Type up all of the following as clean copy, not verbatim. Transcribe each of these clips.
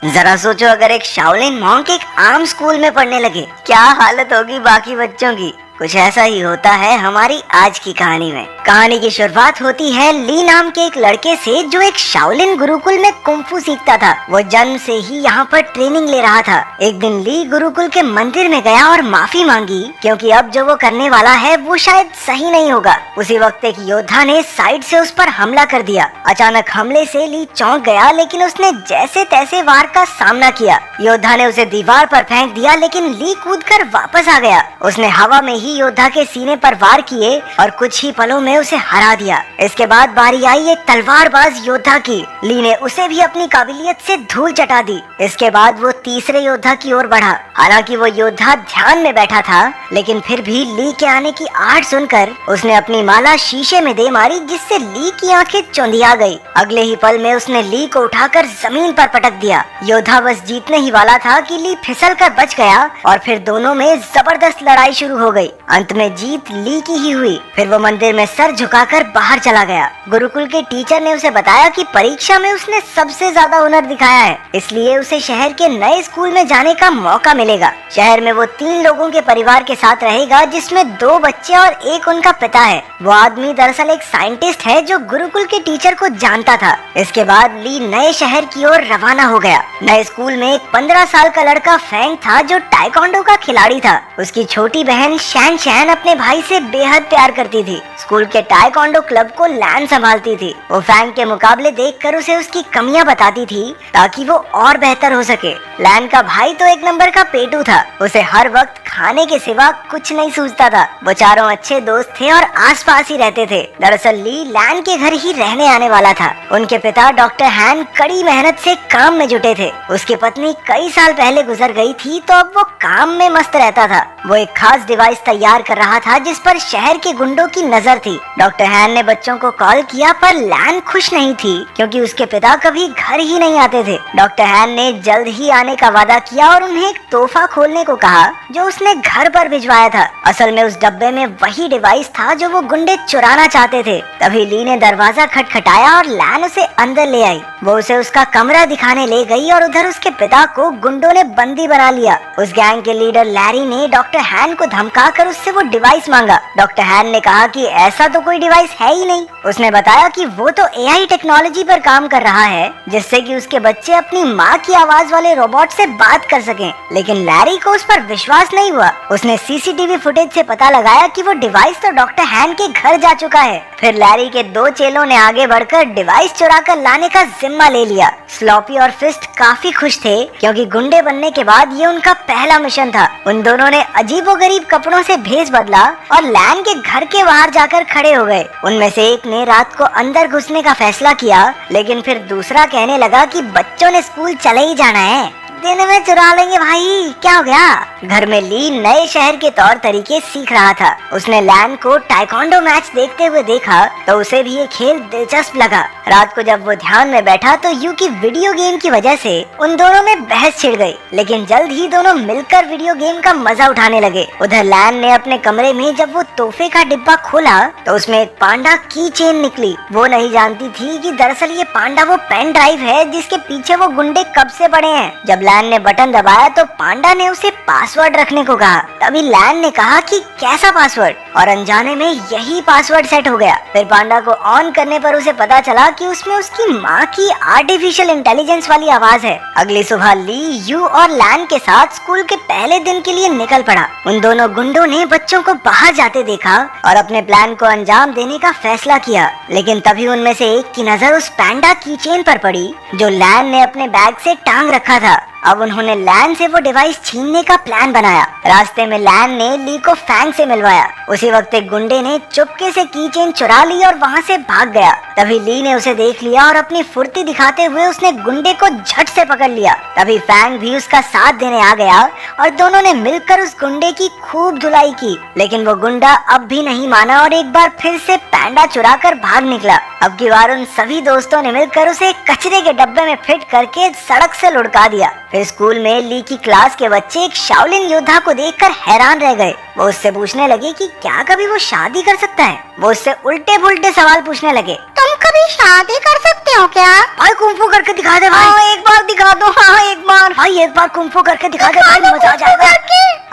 जरा सोचो, अगर एक शाओलिन मॉन्क एक आम स्कूल में पढ़ने लगे, क्या हालत होगी बाकी बच्चों की। कुछ ऐसा ही होता है हमारी आज की कहानी में। कहानी की शुरुआत होती है ली नाम के एक लड़के से, जो एक शाओलिन गुरुकुल में कुंफू सीखता था। वो जन्म से ही यहाँ पर ट्रेनिंग ले रहा था। एक दिन ली गुरुकुल के मंदिर में गया और माफी मांगी, क्योंकि अब जो वो करने वाला है वो शायद सही नहीं होगा। उसी वक्त एक योद्धा ने साइड से उस पर हमला कर दिया। अचानक हमले से ली चौंक गया, लेकिन उसने जैसे तैसे वार का सामना किया। योद्धा ने उसे दीवार पर फेंक दिया, लेकिन ली कूदकर वापस आ गया। उसने हवा में ही योद्धा के सीने पर वार किए और कुछ ही पलों में उसे हरा दिया। इसके बाद बारी आई एक तलवारबाज योद्धा की। ली ने उसे भी अपनी काबिलियत से धूल चटा दी। इसके बाद वो तीसरे योद्धा की ओर बढ़ा। हालांकि वो योद्धा ध्यान में बैठा था, लेकिन फिर भी ली के आने की आहट सुनकर उसने अपनी माला शीशे में दे मारी, जिससे ली की आंखें चौंधिया गई। अगले ही पल में उसने ली को उठाकर जमीन पर पटक दिया। योद्धा बस जीतने ही वाला था कि ली फिसल कर बच गया और फिर दोनों में जबरदस्त लड़ाई शुरू हो गई। अंत में जीत ली की ही हुई। फिर वो मंदिर में सर झुकाकर बाहर चला गया। गुरुकुल के टीचर ने उसे बताया कि परीक्षा में उसने सबसे ज्यादा हुनर दिखाया है, इसलिए उसे शहर के नए स्कूल में जाने का मौका मिलेगा। शहर में वो 3 लोगों के परिवार के साथ रहेगा, जिसमें 2 बच्चे और एक उनका पिता है। वो आदमी दरअसल एक साइंटिस्ट है जो गुरुकुल के टीचर को जानता था। इसके बाद ली नए शहर की ओर रवाना हो गया। नए स्कूल में एक 15 साल का लड़का फैंग था, जो टाइकोंडो का खिलाड़ी था। उसकी छोटी बहन शैन शैन अपने भाई से बेहद प्यार करती थी। स्कूल के टाइकोंडो क्लब को लैन संभालती थी। वो फैंग के मुकाबले देखकर उसे उसकी कमियां बताती थी, ताकि वो और बेहतर हो सके। लैन का भाई तो एक नंबर का पेटू था। उसे हर वक्त खाने के सिवा कुछ नहीं सूझता था। वो चारों अच्छे दोस्त थे और आसपास ही रहते थे। दरअसल ली लैन के घर ही रहने आने वाला था। उनके पिता डॉक्टर हैन कड़ी मेहनत से काम में जुटे थे। उसकी पत्नी कई साल पहले गुजर गई थी, तो अब वो काम में मस्त रहता था। वो एक खास डिवाइस तैयार कर रहा था, जिस पर शहर के गुंडों की नजर थी। डॉक्टर हैन ने बच्चों को कॉल किया, पर लैन खुश नहीं थी, क्योंकि उसके पिता कभी घर ही नहीं आते थे। डॉक्टर हैन ने जल्द ही आने का वादा किया और उन्हें एक तोहफा खोलने को कहा, जो उसने घर पर भिजवाया था। असल में उस डब्बे में वही डिवाइस था जो वो गुंडे चुराना चाहते थे। तभी ली ने दरवाजा खटखटाया और लैन उसे अंदर ले आई। वो उसे उसका कमरा दिखाने ले गई और उधर उसके पिता को गुंडों ने बंदी बना लिया। उस गैंग के लीडर लैरी ने डॉक्टर हैन को धमकाकर उससे वो डिवाइस मांगा। डॉक्टर हैन ने कहा कि ऐसा तो कोई डिवाइस है ही नहीं। उसने बताया कि वो तो एआई टेक्नोलॉजी पर काम कर रहा है, जिससे कि उसके बच्चे अपनी माँ की आवाज वाले रोबोट से बात कर सकें। लेकिन लैरी को उस पर विश्वास नहीं हुआ। उसने सीसीटीवी फुटेज से पता लगाया कि वो डिवाइस तो डॉक्टर हैन के घर जा चुका है। फिर लैरी के 2 चेलों ने आगे बढ़कर डिवाइस चुरा कर लाने का जिम्मा ले लिया। स्लॉपी और फिस्ट काफी खुश थे, क्योंकि गुंडे बनने के बाद ये उनका पहला मिशन था। उन दोनों ने अजीबोगरीब कपड़ों से भेष बदला और लैन के घर के बाहर जाकर खड़े हो गए। उनमें से एक ने रात को अंदर घुसने का फैसला किया, लेकिन फिर दूसरा कहने लगा कि बच्चों ने स्कूल चले ही जाना है, दिन में चुरा लेंगे भाई, क्या हो गया। घर में ली नए शहर के तौर तरीके सीख रहा था। उसने लैन को टाइकोंडो मैच देखते हुए देखा, तो उसे भी ये खेल दिलचस्प लगा। रात को जब वो ध्यान में बैठा, तो यू की वीडियो गेम की वजह से उन दोनों में बहस छिड़ गई। लेकिन जल्द ही दोनों मिलकर वीडियो गेम का मजा उठाने लगे। उधर लैन ने अपने कमरे में जब वो तोहफे का डिब्बा खोला, तो उसमें एक पांडा की चेन निकली। वो नहीं जानती थी कि दरअसल ये पांडा वो पेन ड्राइव है, जिसके पीछे वो गुंडे कब से पड़े हैं। जब लैन ने बटन दबाया, तो पांडा ने उसे पासवर्ड रखने को कहा। तभी लैन ने कहा कि कैसा पासवर्ड, और अनजाने में यही पासवर्ड सेट हो गया। फिर पांडा को ऑन करने पर उसे पता चला कि उसमें उसकी माँ की आर्टिफिशियल इंटेलिजेंस वाली आवाज है। अगली सुबह ली यू और लैन के साथ स्कूल के पहले दिन के लिए निकल पड़ा। उन दोनों गुंडों ने बच्चों को बाहर जाते देखा और अपने प्लान को अंजाम देने का फैसला किया। लेकिन तभी उनमें से एक की नजर उस पैंडा की चेन पर पड़ी, जो लैन ने अपने बैग से टांग रखा था। अब उन्होंने लैन से वो डिवाइस छीनने का प्लान बनाया। रास्ते में लैन ने ली को फैंग से मिलवाया। उसी वक्त एक गुंडे ने चुपके से की चेन चुरा ली और वहाँ से भाग गया। तभी ली ने उसे देख लिया और अपनी फुर्ती दिखाते हुए उसने गुंडे को झट से पकड़ लिया। तभी फैंग भी उसका साथ देने आ गया और दोनों ने मिलकर उस गुंडे की खूब धुलाई की। लेकिन वो गुंडा अब भी नहीं माना और एक बार फिर से पैंडा चुरा कर भाग निकला। अब की बार उन सभी दोस्तों ने मिलकर उसे कचरे के डब्बे में फिट करके सड़क से लुढ़का दिया। फिर स्कूल में ली की क्लास के बच्चे एक शाओलिन योद्धा को देखकर हैरान रह गए। वो उससे पूछने लगे कि क्या कभी वो शादी कर सकता है। वो उससे उल्टे पुल्टे सवाल पूछने लगे। तुम कभी शादी कर सकते हो क्या? भाई कुंफू करके दिखा दे भाई। एक बार दिखा दो। हाँ एक भाई एक बार कुंफू करके दिखा दे भाई, मजा आ जाएगा।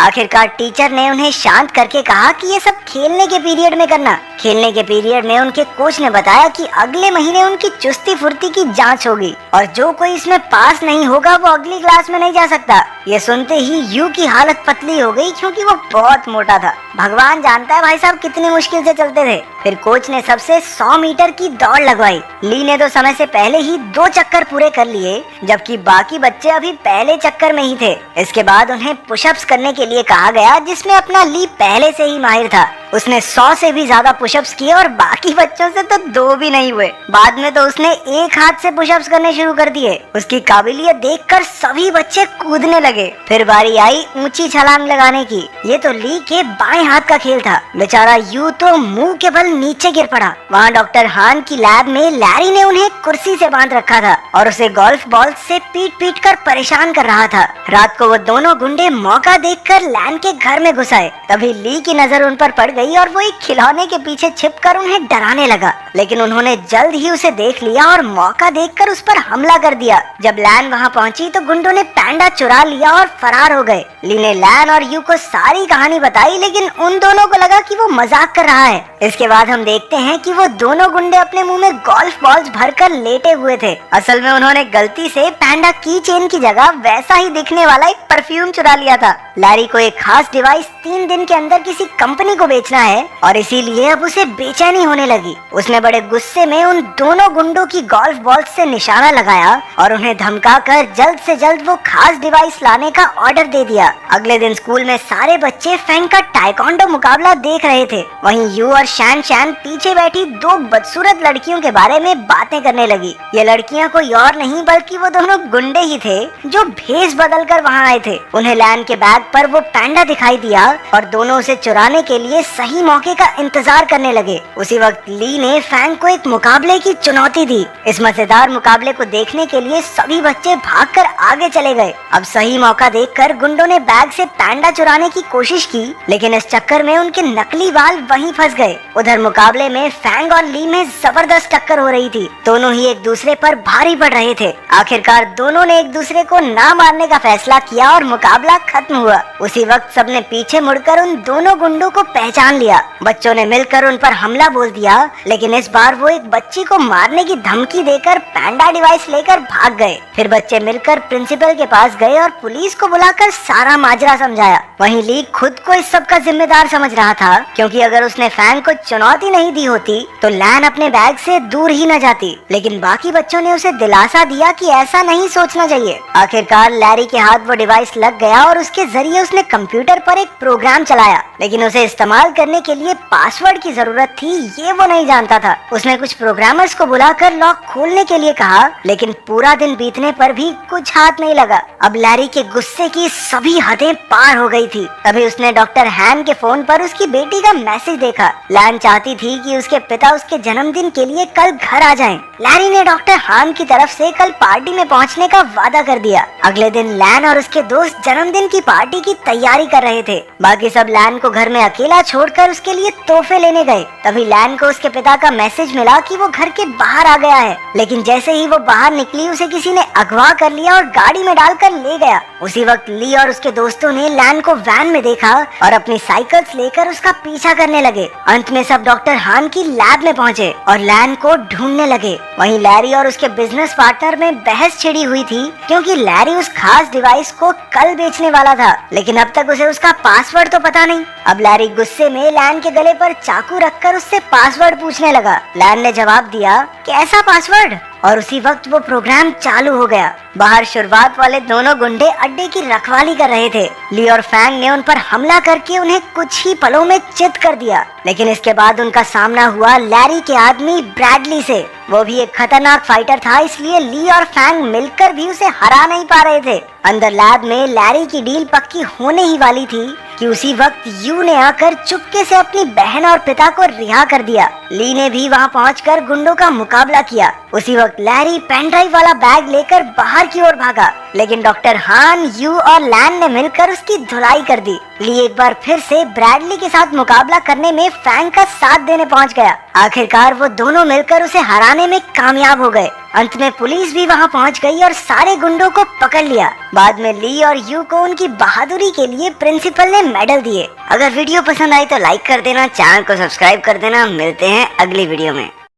आखिरकार टीचर ने उन्हें शांत करके कहा कि ये सब खेलने के पीरियड में करना। खेलने के पीरियड में उनके कोच ने बताया कि अगले महीने उनकी चुस्ती फुर्ती की जांच होगी और जो कोई इसमें पास नहीं होगा वो अगली क्लास में नहीं जा सकता। ये सुनते ही यू की हालत पतली हो गई क्योंकि वो बहुत मोटा था। भगवान जानता है भाई साहब कितनी मुश्किल से चलते थे। फिर कोच ने सबसे 100 मीटर की दौड़ लगवाई। ली ने तो समय से पहले ही 2 चक्कर पूरे कर लिए, जबकि बाकी बच्चे अभी पहले चक्कर में ही थे। इसके बाद उन्हें पुशअप्स करने के लिए कहा गया, जिसमें अपना ली पहले से ही माहिर था। उसने 100 से भी ज्यादा पुशअप्स किए और बाकी बच्चों से तो 2 भी नहीं हुए। बाद में तो उसने एक हाथ से पुशअप्स करने शुरू कर दिए। उसकी काबिलियत देखकर सभी बच्चे कूदने लगे। फिर बारी आई ऊंची छलांग लगाने की। ये तो ली के बाएं हाथ का खेल था। बेचारा यू तो मुंह के बल नीचे गिर पड़ा। वहाँ डॉक्टर हान की लैब में लैरी ने उन्हें कुर्सी से बांध रखा था और उसे गोल्फ बॉल से पीट पीट कर परेशान कर रहा था। रात को वो दोनों गुंडे मौका देखकर लैन के घर में घुस आए। तभी ली की नजर उन पर पड़ गई और वो एक खिलौने के पीछे छिपकर उन्हें डराने लगा, लेकिन उन्होंने जल्द ही उसे देख लिया और मौका देखकर उस पर हमला कर दिया। जब लैन वहाँ पहुंची तो गुंडों ने पैंडा चुरा लिया और फरार हो गए। ली ने लैन और यू को सारी कहानी बताई, लेकिन उन दोनों को लगा कि वो मजाक कर रहा है। इसके बाद हम देखते हैं कि वो दोनों गुंडे अपने मुंह में गोल्फ बॉल्स भरकर लेटे हुए थे। असल में उन्होंने गलती से पैंडा की चेन की जगह वैसा ही दिखने वाला एक परफ्यूम चुरा लिया था। लैरी को एक खास डिवाइस 3 दिन के अंदर किसी कंपनी को बेचना है और इसीलिए अब उसे बेचैनी होने लगी। उसने बड़े गुस्से में उन दोनों गुंडों की गोल्फ बॉल से निशाना लगाया और उन्हें धमकाकर जल्द से जल्द वो खास डिवाइस लाने का ऑर्डर दे दिया। अगले दिन स्कूल में सारे बच्चे फैंग का टाइकोंडो मुकाबला देख रहे थे। वहीं यू और शैन शैन पीछे बैठी 2 बदसूरत लड़कियों के बारे में बातें करने लगी। ये लड़कियां कोई और नहीं बल्कि वो दोनों गुंडे ही थे जो भेष बदल कर वहाँ आए थे। उन्हें लैन के बैग पर वो पैंडा दिखाई दिया और दोनों उसे चुराने के लिए सही मौके का इंतजार करने लगे। उसी वक्त ली ने फैंग को एक मुकाबले की चुनौती दी। इस मजेदार मुकाबले को देखने के लिए सभी बच्चे भागकर आगे चले गए। अब सही मौका देखकर गुंडों ने बैग से पैंडा चुराने की कोशिश की, लेकिन इस चक्कर में उनके नकली बाल वहीं फंस गए। उधर मुकाबले में फैंग और ली में जबरदस्त टक्कर हो रही थी। दोनों ही एक दूसरे पर भारी पड़ रहे थे। आखिरकार दोनों ने एक दूसरे को ना मारने का फैसला किया और मुकाबला खत्म हुआ। उसी वक्त सबने पीछे मुड़कर उन दोनों गुंडों को पहचान लिया। बच्चों ने मिलकर उन पर हमला बोल दिया, लेकिन इस बार वो एक बच्ची को मारने की धमकी देकर पैंडा डिवाइस लेकर भाग गए। फिर बच्चे मिलकर प्रिंसिपल के पास गए और पुलिस को बुलाकर सारा माजरा समझाया। वहीं ली खुद को इस सब का जिम्मेदार समझ रहा था, क्योंकि अगर उसने फैंग को चुनौती नहीं दी होती तो लैन अपने बैग से दूर ही न जाती। लेकिन बाकी बच्चों ने उसे दिलासा दिया कि ऐसा नहीं सोचना चाहिए। आखिरकार लैरी के हाथ वो डिवाइस लग गया और उसके जरिए उसने कंप्यूटर पर एक प्रोग्राम चलाया, लेकिन उसे इस्तेमाल करने के लिए पासवर्ड की जरूरत थी, ये वो नहीं जानता था। उसने कुछ प्रोग्रामर्स को बुलाकर लॉक खोलने के लिए कहा, लेकिन पूरा दिन बीतने पर भी कुछ हाथ नहीं लगा। अब लैरी के गुस्से की सभी हदें पार हो गई थी। तभी उसने डॉक्टर हैन के फोन पर उसकी बेटी का मैसेज देखा। लैन चाहती थी कि उसके पिता उसके जन्मदिन के लिए कल घर आ जाएं। लैरी ने डॉक्टर हान की तरफ से कल पार्टी में पहुंचने का वादा कर दिया। अगले दिन लैन और उसके दोस्त जन्मदिन की पार्टी की तैयारी कर रहे थे। बाकी सब लैन को घर में अकेला छोड़कर उसके लिए तोहफे लेने गए। तभी लैन को उसके पिता का मैसेज मिला कि वो घर के बाहर आ गया है, लेकिन जैसे ही वो बाहर निकली उसे किसी ने अगवा कर लिया और गाड़ी में डालकर ले गया। उसी वक्त ली और उसके दोस्तों ने लैन को वैन में देखा और अपनी साइकिल्स लेकर उसका पीछा करने लगे। अंत में सब डॉक्टर हान की लैब में पहुंचे और लैन को ढूंढने लगे। वहीं लैरी और उसके बिजनेस पार्टनर में बहस छिड़ी हुई थी, क्योंकि लैरी उस खास डिवाइस को कल बेचने वाला था, लेकिन अब तक उसे उसका पासवर्ड तो पता नहीं। अब लैरी गुस्से में लैन के गले पर चाकू रखकर उससे पासवर्ड पूछने लगा। लैन ने जवाब दिया, कैसा पासवर्ड? और उसी वक्त वो प्रोग्राम चालू हो गया। बाहर शुरुआत वाले दोनों गुंडे अड्डे की रखवाली कर रहे थे। ली और फैंग ने उन पर हमला करके उन्हें कुछ ही पलों में चित कर दिया, लेकिन इसके बाद उनका सामना हुआ लैरी के आदमी ब्रैडली से। वो भी एक खतरनाक फाइटर था, इसलिए ली और फैंग मिलकर भी उसे हरा नहीं पा रहे थे। अंदर लैब में लैरी की डील पक्की होने ही वाली थी कि उसी वक्त यू ने आकर चुपके से अपनी बहन और पिता को रिहा कर दिया। ली ने भी वहां पहुंचकर गुंडों का मुकाबला किया, उसी वक्त लैरी पेन ड्राइव वाला बैग लेकर बाहर की ओर भागा, लेकिन डॉक्टर हान, यू और लैन ने मिलकर उसकी धुलाई कर दी। ली एक बार फिर से ब्रैडली के साथ मुकाबला करने में फैंग का साथ देने पहुंच गया। आखिरकार वो दोनों मिलकर उसे हराने में कामयाब हो गए। अंत में पुलिस भी वहां पहुंच गई और सारे गुंडों को पकड़ लिया। बाद में ली और यू को उनकी बहादुरी के लिए प्रिंसिपल ने मेडल दिए। अगर वीडियो पसंद आई तो लाइक कर देना, चैनल को सब्सक्राइब कर देना। मिलते हैं अगली वीडियो में।